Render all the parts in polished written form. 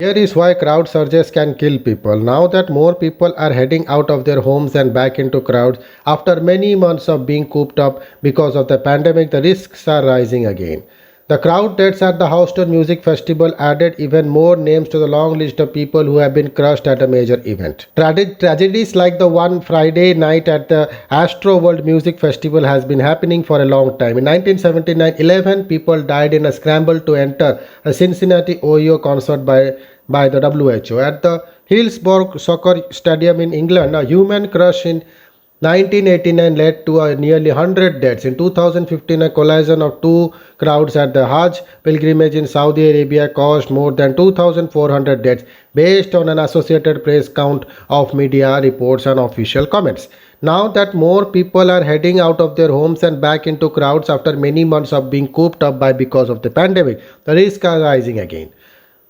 Here is why crowd surges can kill people. Now that more people are heading out of their homes and back into crowds, after many months of being cooped up because of the pandemic, the risks are rising again. The crowd deaths at the Houston Music Festival added even more names to the long list of people who have been crushed at a major event. Tragedies like the one Friday night at the Astro World Music Festival has been happening for a long time. In 1979, 11 people died in a scramble to enter a Cincinnati, Ohio concert by the WHO. At the Hillsborough Soccer Stadium in England, a human crush in 1989 led to a nearly 100 deaths. In 2015, a collision of two crowds at the Hajj pilgrimage in Saudi Arabia caused more than 2,400 deaths, based on an Associated Press count of media reports and official comments. Now that more people are heading out of their homes and back into crowds after many months of being cooped up by because of the pandemic, the risks are rising again.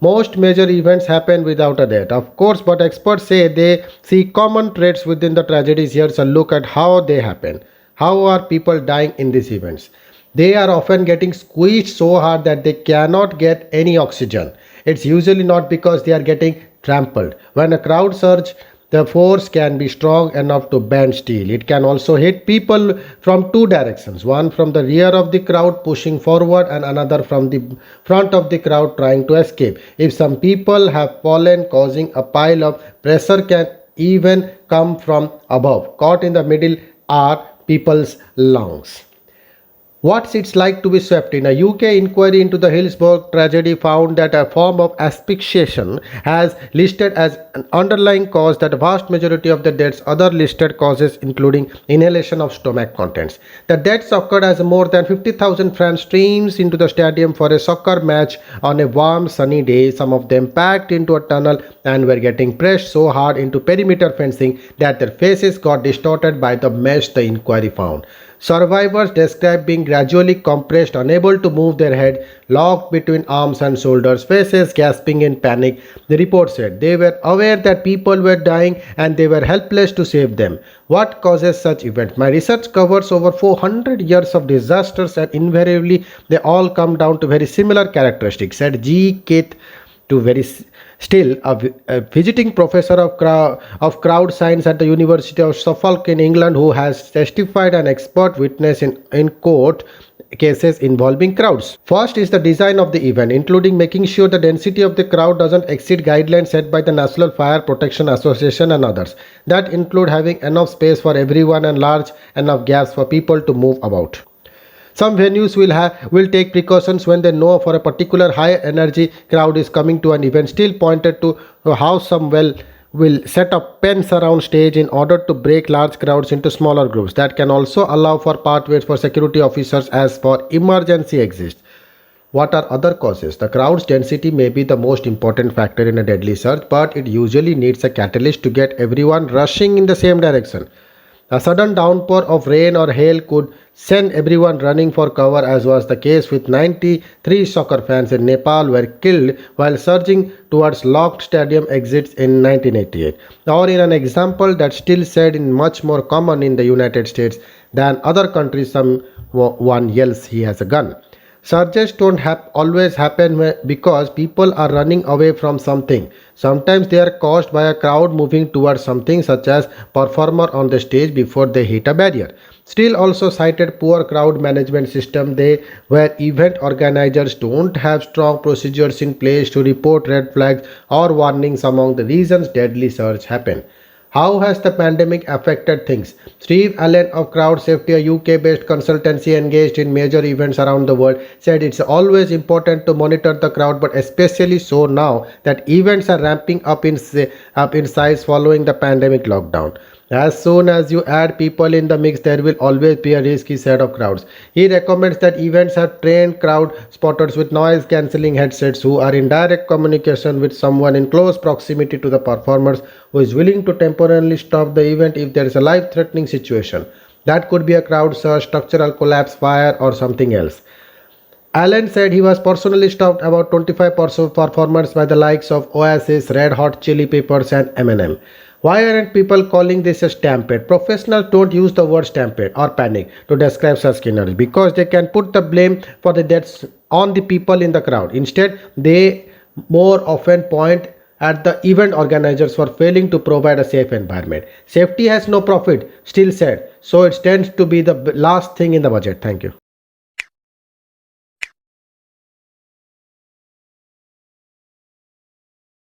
Most major events happen without a death, of course, but experts say they see common traits within the tragedies. Here's a look at how they happen. How are people dying in these events? They are often getting squeezed so hard that they cannot get any oxygen. It's usually not because they are getting trampled. When a crowd surge, the force can be strong enough to bend steel. It can also hit people from two directions, one from the rear of the crowd pushing forward and another from the front of the crowd trying to escape. If some people have fallen, causing a pile of pressure can even come from above. Caught in the middle are people's lungs. What's it like to be swept in? A UK inquiry into the Hillsborough tragedy found that a form of asphyxiation has listed as an underlying cause that a vast majority of the deaths, other listed causes including inhalation of stomach contents. The deaths occurred as more than 50,000 fans streamed into the stadium for a soccer match on a warm sunny day, some of them packed into a tunnel and were getting pressed so hard into perimeter fencing that their faces got distorted by the mesh, the inquiry found. Survivors described being gradually compressed, unable to move their head, locked between arms and shoulders, faces gasping in panic. The report said they were aware that people were dying and they were helpless to save them. What causes such events? My research covers over 400 years of disasters and invariably they all come down to very similar characteristics, said G. Keith to very still a visiting professor of crowd science at the University of Suffolk in England who has testified an expert witness in court cases involving crowds. First is the design of the event, including making sure the density of the crowd doesn't exceed guidelines set by the National Fire Protection Association and others. That include having enough space for everyone and large enough gaps for people to move about. Some venues will take precautions when they know for a particular high energy crowd is coming to an event. Still pointed to how some will set up pens around stage in order to break large crowds into smaller groups. That can also allow for pathways for security officers as for emergency exits. What are other causes? The crowd's density may be the most important factor in a deadly surge, but it usually needs a catalyst to get everyone rushing in the same direction. A sudden downpour of rain or hail could send everyone running for cover, as was the case with 93 soccer fans in Nepal were killed while surging towards locked stadium exits in 1988. Or in an example that's still said in much more common in the United States than other countries, someone yells he has a gun. Surges don't always happen because people are running away from something. Sometimes they are caused by a crowd moving towards something, such as performer on the stage before they hit a barrier. Still also cited poor crowd management system where event organizers don't have strong procedures in place to report red flags or warnings among the reasons deadly surge happen. How has the pandemic affected things? Steve Allen of Crowd Safety, a UK-based consultancy engaged in major events around the world, said it's always important to monitor the crowd, but especially so now that events are ramping up in size following the pandemic lockdown. As soon as you add people in the mix, there will always be a risk, he said of crowds. He recommends that events have trained crowd spotters with noise cancelling headsets who are in direct communication with someone in close proximity to the performers who is willing to temporarily stop the event if there is a life threatening situation. That could be a crowd surge, structural collapse, fire, or something else. Allen said he was personally stopped about 25 performers by the likes of Oasis, Red Hot Chili Peppers, and Eminem. Why aren't people calling this a stampede? Professionals don't use the word stampede or panic to describe such scenarios because they can put the blame for the deaths on the people in the crowd. Instead, they more often point at the event organizers for failing to provide a safe environment. Safety has no profit, still said, so it tends to be the last thing in the budget. Thank you.